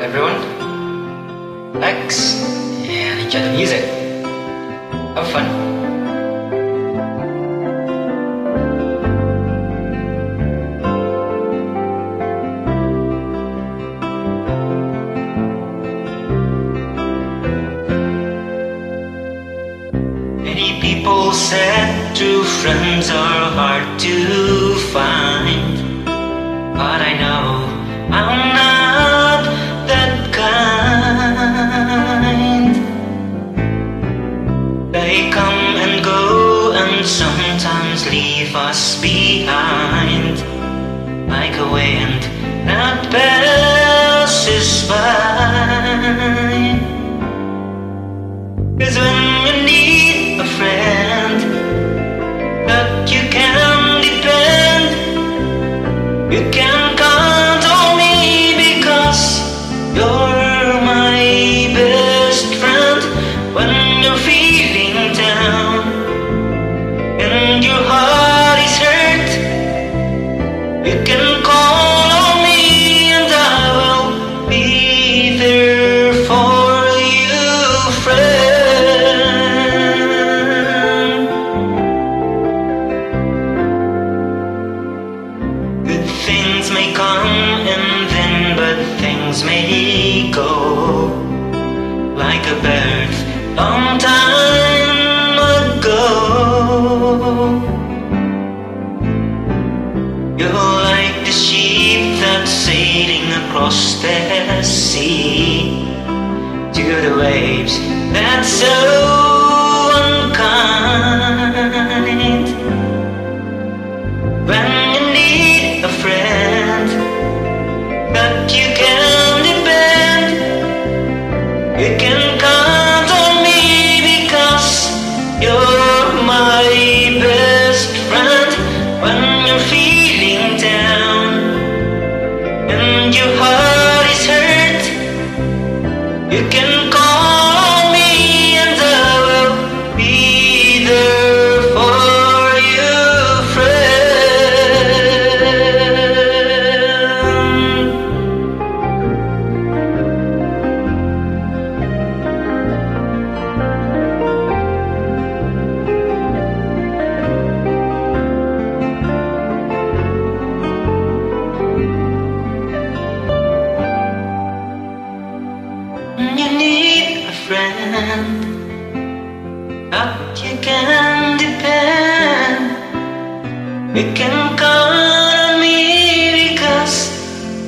Everyone, relax and enjoy the music. Have fun. Many people said true friends are hard to find, but I know I'm not that kind. They come and go and sometimes leave us behind, like a wind that passes by. 'Cause when you need a friend that you can depend, you can count on me because you're my best friend. When you're feeling down and your heart is hurt, you can call on me and I will be there for you, friend. Good things may come and then bad things may go, like a birth long time ago. You're like the sheep that's sailing across the sea, to the waves that's so unkind. When you need a friend that you can depend, you can count on me because you're my best friend. When you're feeling down and your heart is hurt, you can call on me and I will be there for you, friend. You need a friend that you can depend. You can count on me because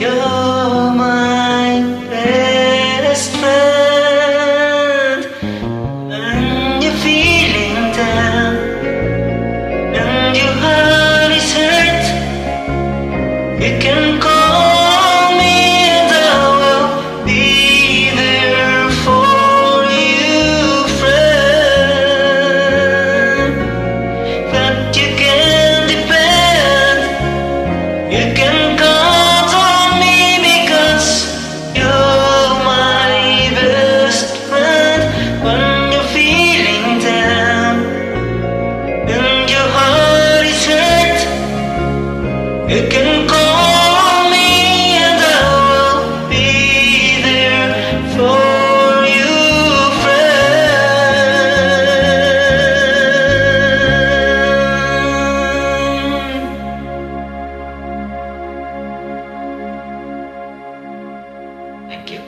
you're my best friend. When you're feeling down and your heart is hurt, you can call me and I will be there for you, friend. That you can depend, you can count on me because you're my best friend. When you're feeling down and your heart is hurt, you can call on me and I will be there for you, friend. Thank you.